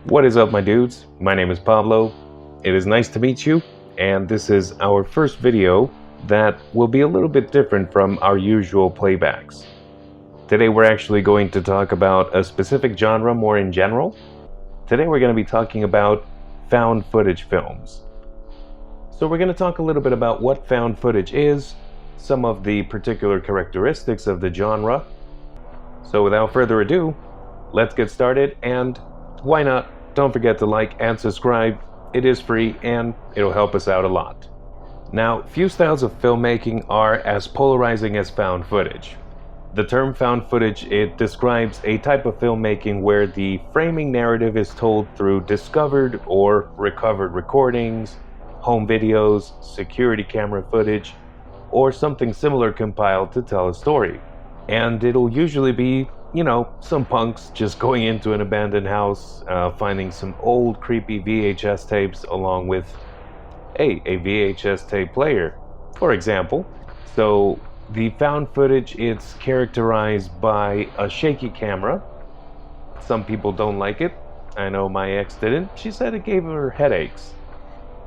What is up, my dudes? My name is Pablo. It is nice to meet you, and this is our first video that will be a little bit different from our usual playbacks. Today we're actually going to talk about a specific genre more in general. Today we're going to be talking about found footage films. So we're going to talk a little bit about what found footage is, some of the particular characteristics of the genre. So without further ado, let's get started, and why not? Don't forget to like and subscribe. It is free and it'll help us out a lot. Now, few styles of filmmaking are as polarizing as found footage. The term found footage, it describes a type of filmmaking where the framing narrative is told through discovered or recovered recordings, home videos, security camera footage, or something similar compiled to tell a story. And it'll usually be, some punks just going into an abandoned house, finding some old creepy VHS tapes along with, a VHS tape player, for example. So the found footage, it's characterized by a shaky camera. Some people don't like it. I know my ex didn't. She said it gave her headaches.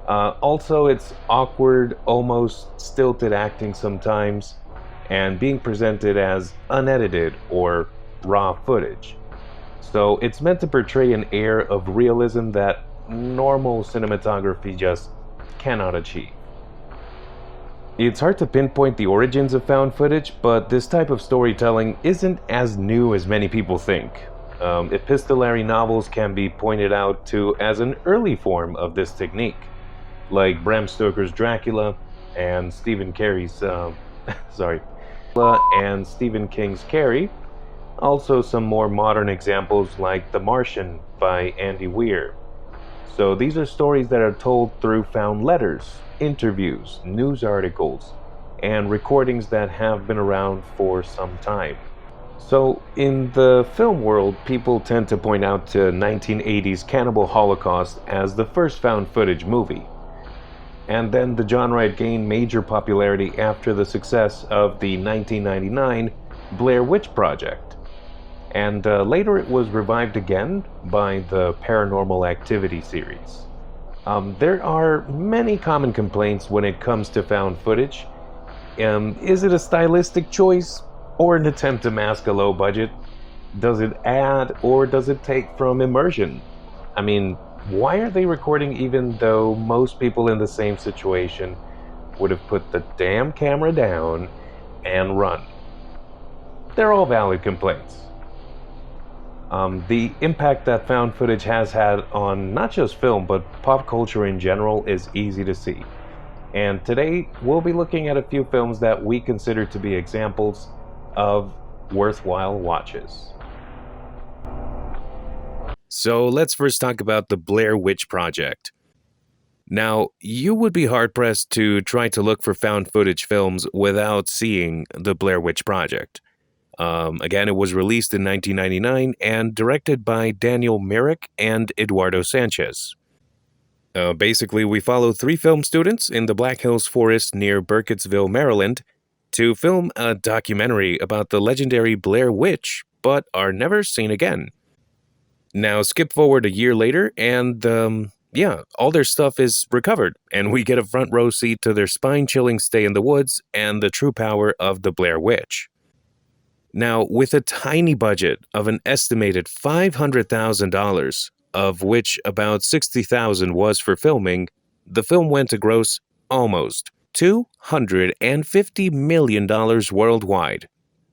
Also, it's awkward, almost stilted acting sometimes, and being presented as unedited or raw footage. So it's meant to portray an air of realism that normal cinematography just cannot achieve. It's hard to pinpoint the origins of found footage, but this type of storytelling isn't as new as many people think. Epistolary novels can be pointed out to as an early form of this technique, like Bram Stoker's Dracula and Stephen King's Carrie. Also some more modern examples like The Martian by Andy Weir. So these are stories that are told through found letters, interviews, news articles, and recordings that have been around for some time. So in the film world, people tend to point out to 1980s Cannibal Holocaust as the first found footage movie. And then the genre gained major popularity after the success of the 1999 Blair Witch Project. And later it was revived again by the Paranormal Activity series. There are many common complaints when it comes to found footage. Is it a stylistic choice or an attempt to mask a low budget? Does it add or does it take from immersion? I mean, why are they recording even though most people in the same situation would have put the damn camera down and run? They're all valid complaints. The impact that found footage has had on not just film but pop culture in general is easy to see. And today we'll be looking at a few films that we consider to be examples of worthwhile watches. So let's first talk about the Blair Witch Project. Now, you would be hard-pressed to try to look for found footage films without seeing the Blair Witch Project. Again, it was released in 1999 and directed by Daniel Myrick and Eduardo Sanchez. Basically, we follow three film students in the Black Hills Forest near Burkittsville, Maryland, to film a documentary about the legendary Blair Witch, but are never seen again. Now, skip forward a year later, and all their stuff is recovered, and we get a front row seat to their spine-chilling stay in the woods and the true power of the Blair Witch. Now, with a tiny budget of an estimated $500,000, of which about $60,000 was for filming, the film went to gross almost $250 million worldwide,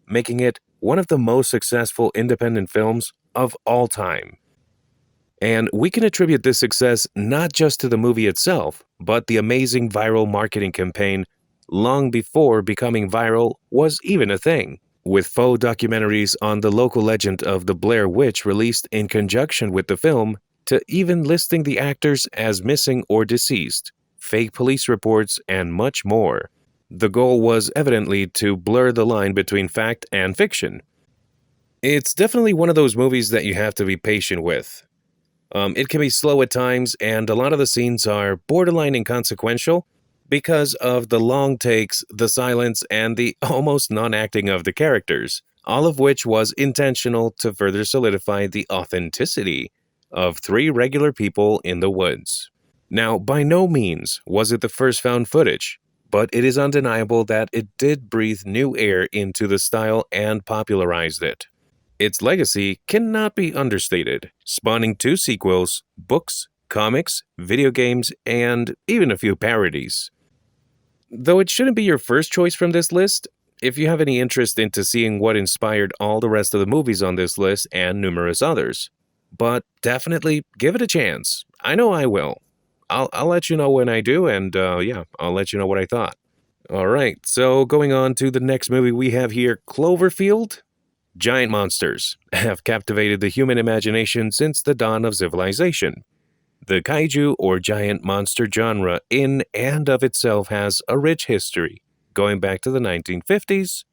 making it one of the most successful independent films of all time. And we can attribute this success not just to the movie itself, but the amazing viral marketing campaign long before becoming viral was even a thing, with faux documentaries on the local legend of the Blair Witch released in conjunction with the film, to even listing the actors as missing or deceased, fake police reports, and much more. The goal was evidently to blur the line between fact and fiction. It's definitely one of those movies that you have to be patient with. It can be slow at times, and a lot of the scenes are borderline inconsequential because of the long takes, the silence, and the almost non-acting of the characters, all of which was intentional to further solidify the authenticity of three regular people in the woods. Now, by no means was it the first found footage, but it is undeniable that it did breathe new air into the style and popularized it. Its legacy cannot be understated, spawning 2 sequels, books, comics, video games, and even a few parodies. Though it shouldn't be your first choice from this list, if you have any interest into seeing what inspired all the rest of the movies on this list and numerous others. But definitely give it a chance. I know I will. I'll let you know when I do, and I'll let you know what I thought. All right, so going on to the next movie we have here, Cloverfield. Giant monsters have captivated the human imagination since the dawn of civilization. The kaiju or giant monster genre in and of itself has a rich history, going back to the 1950s,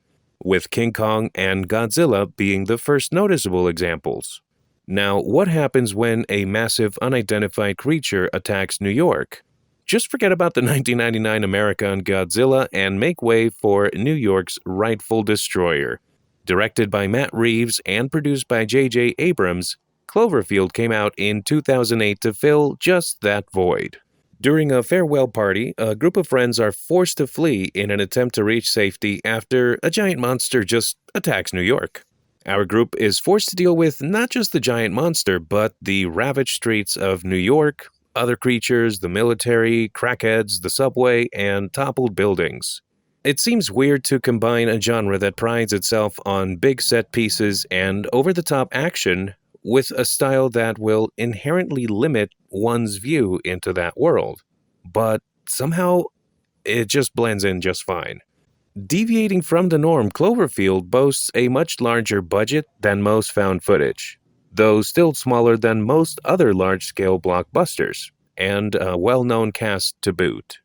with King Kong and Godzilla being the first noticeable examples. Now, what happens when a massive unidentified creature attacks New York? Just forget about the 1999 America and Godzilla and make way for New York's rightful destroyer. Directed by Matt Reeves and produced by J.J. Abrams, Cloverfield came out in 2008 to fill just that void. During a farewell party, a group of friends are forced to flee in an attempt to reach safety after a giant monster just attacks New York. Our group is forced to deal with not just the giant monster, but the ravaged streets of New York, other creatures, the military, crackheads, the subway, and toppled buildings. It seems weird to combine a genre that prides itself on big set pieces and over-the-top action with a style that will inherently limit one's view into that world. But somehow, it just blends in just fine. Deviating from the norm, Cloverfield boasts a much larger budget than most found footage, though still smaller than most other large-scale blockbusters, and a well-known cast to boot.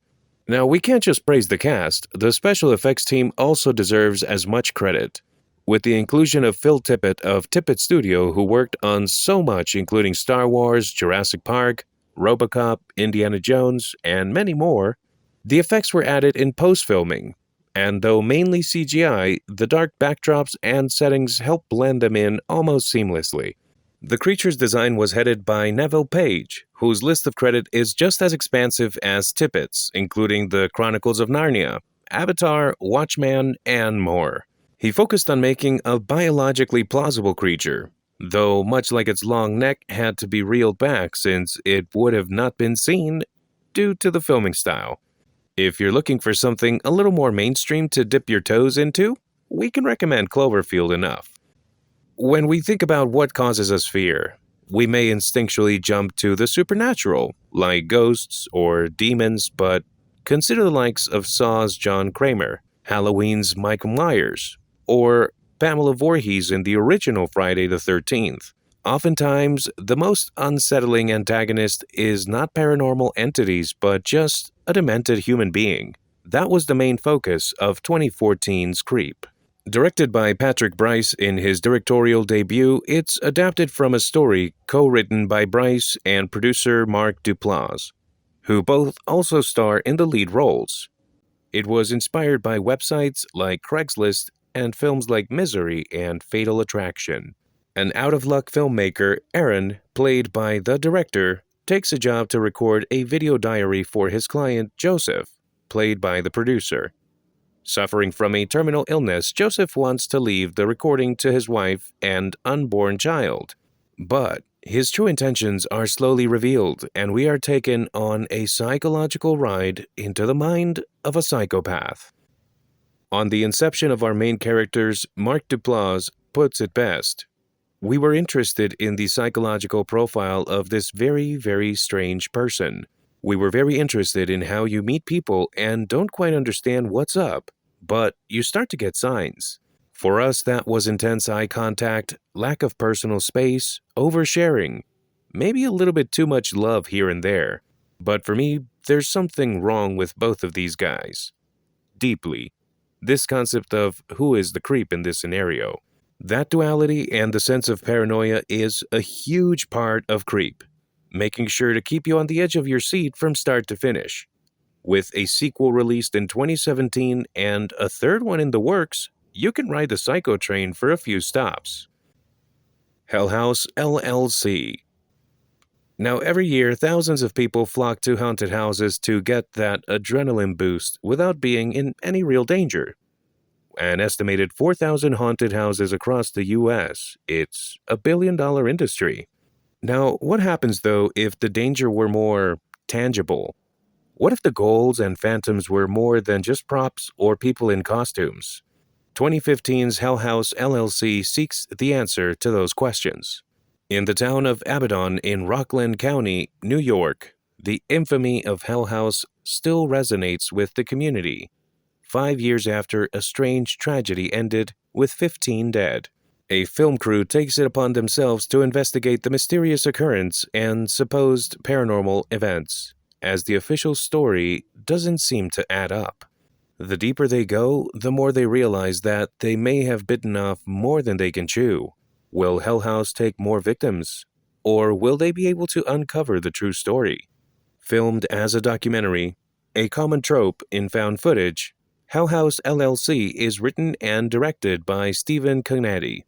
Now, we can't just praise the cast, the special effects team also deserves as much credit. With the inclusion of Phil Tippett of Tippett Studio, who worked on so much including Star Wars, Jurassic Park, RoboCop, Indiana Jones, and many more, the effects were added in post-filming, and though mainly CGI, the dark backdrops and settings help blend them in almost seamlessly. The creature's design was headed by Neville Page, whose list of credit is just as expansive as Tippett's, including the Chronicles of Narnia, Avatar, Watchmen, and more. He focused on making a biologically plausible creature, though much like its long neck had to be reeled back since it would have not been seen due to the filming style. If you're looking for something a little more mainstream to dip your toes into, we can recommend Cloverfield enough. When we think about what causes us fear, we may instinctually jump to the supernatural, like ghosts or demons, but consider the likes of Saw's John Kramer, Halloween's Michael Myers, or Pamela Voorhees in the original Friday the 13th. Oftentimes, the most unsettling antagonist is not paranormal entities, but just a demented human being. That was the main focus of 2014's Creep. Directed by Patrick Brice in his directorial debut, it's adapted from a story co-written by Brice and producer Mark Duplass, who both also star in the lead roles. It was inspired by websites like Craigslist and films like Misery and Fatal Attraction. An out-of-luck filmmaker, Aaron, played by the director, takes a job to record a video diary for his client, Joseph, played by the producer. Suffering from a terminal illness, Joseph wants to leave the recording to his wife and unborn child. But his true intentions are slowly revealed, and we are taken on a psychological ride into the mind of a psychopath. On the inception of our main characters, Mark Duplass puts it best. We were interested in the psychological profile of this very, very strange person. We were very interested in how you meet people and don't quite understand what's up, but you start to get signs. For us, that was intense eye contact, lack of personal space, oversharing, maybe a little bit too much love here and there. But for me, there's something wrong with both of these guys. Deeply. This concept of who is the creep in this scenario. That duality and the sense of paranoia is a huge part of Creep, making sure to keep you on the edge of your seat from start to finish. With a sequel released in 2017 and a third one in the works, you can ride the Psycho train for a few stops. Hell House LLC. Now, every year, thousands of people flock to haunted houses to get that adrenaline boost without being in any real danger. An estimated 4,000 haunted houses across the US. It's a billion-dollar industry. Now, what happens though if the danger were more tangible? What if the ghouls and phantoms were more than just props or people in costumes? 2015's Hell House LLC seeks the answer to those questions. In the town of Abaddon in Rockland County, New York, the infamy of Hell House still resonates with the community, 5 years after a strange tragedy ended with 15 dead. A film crew takes it upon themselves to investigate the mysterious occurrence and supposed paranormal events, as the official story doesn't seem to add up. The deeper they go, the more they realize that they may have bitten off more than they can chew. Will Hell House take more victims? Or will they be able to uncover the true story? Filmed as a documentary, a common trope in found footage, Hell House LLC is written and directed by Stephen Cannady.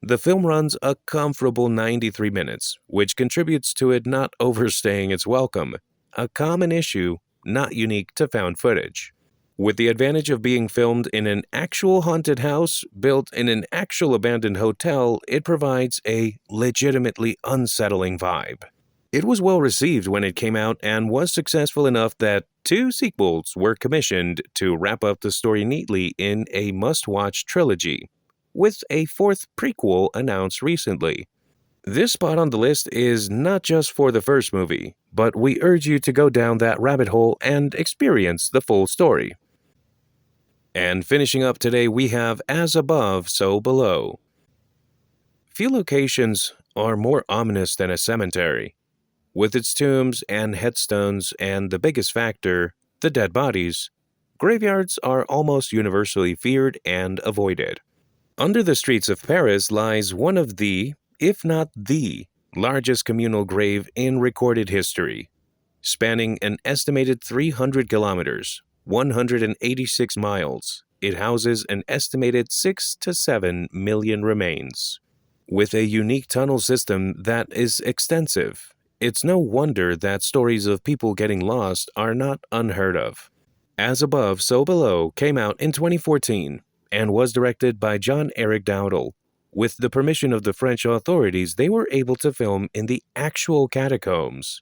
The film runs a comfortable 93 minutes, which contributes to it not overstaying its welcome, a common issue not unique to found footage. With the advantage of being filmed in an actual haunted house built in an actual abandoned hotel, it provides a legitimately unsettling vibe. It was well received when it came out and was successful enough that 2 sequels were commissioned to wrap up the story neatly in a must-watch trilogy, with a 4th prequel announced recently. This spot on the list is not just for the first movie, but we urge you to go down that rabbit hole and experience the full story. And finishing up today, we have As Above, So Below. Few locations are more ominous than a cemetery. With its tombs and headstones and the biggest factor, the dead bodies, graveyards are almost universally feared and avoided. Under the streets of Paris lies one of the, if not the, largest communal grave in recorded history. Spanning an estimated 300 kilometers, 186 miles, it houses an estimated 6 to 7 million remains. With a unique tunnel system that is extensive, it's no wonder that stories of people getting lost are not unheard of. As Above, So Below came out in 2014 and was directed by Jean-Eric Dowdle. With the permission of the French authorities, they were able to film in the actual catacombs,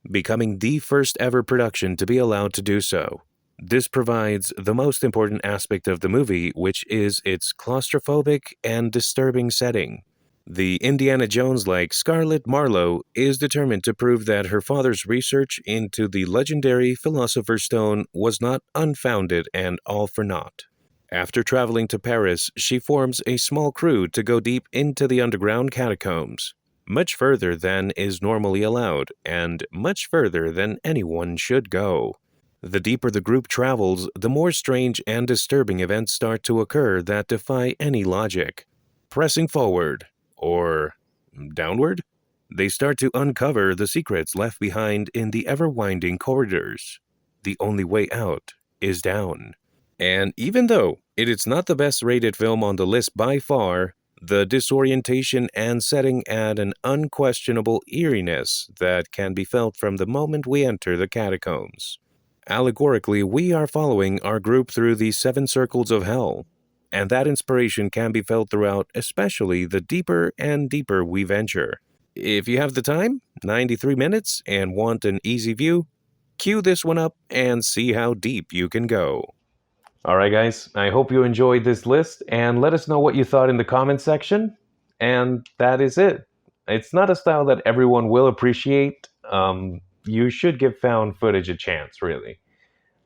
becoming the first ever production to be allowed to do so. This provides the most important aspect of the movie, which is its claustrophobic and disturbing setting. The Indiana Jones-like Scarlett Marlowe is determined to prove that her father's research into the legendary Philosopher's Stone was not unfounded and all for naught. After traveling to Paris, she forms a small crew to go deep into the underground catacombs, much further than is normally allowed, and much further than anyone should go. The deeper the group travels, the more strange and disturbing events start to occur that defy any logic. Pressing forward, or downward, they start to uncover the secrets left behind in the ever-winding corridors. The only way out is down. And even though it is not the best-rated film on the list by far, the disorientation and setting add an unquestionable eeriness that can be felt from the moment we enter the catacombs. Allegorically, we are following our group through the 7 circles of hell, and that inspiration can be felt throughout, especially the deeper and deeper we venture. If you have the time, 93 minutes, and want an easy view, cue this one up and see how deep you can go. Alright guys, I hope you enjoyed this list, and let us know what you thought in the comments section, and that is it. It's not a style that everyone will appreciate. You should give found footage a chance, really.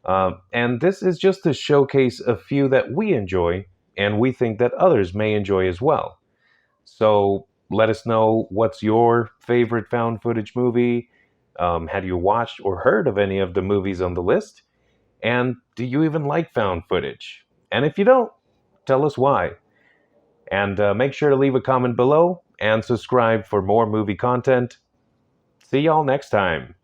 And this is just to showcase a few that we enjoy, and we think that others may enjoy as well. So let us know what's your favorite found footage movie. Have you watched or heard of any of the movies on the list? And do you even like found footage? And if you don't, tell us why. And make sure to leave a comment below and subscribe for more movie content. See y'all next time.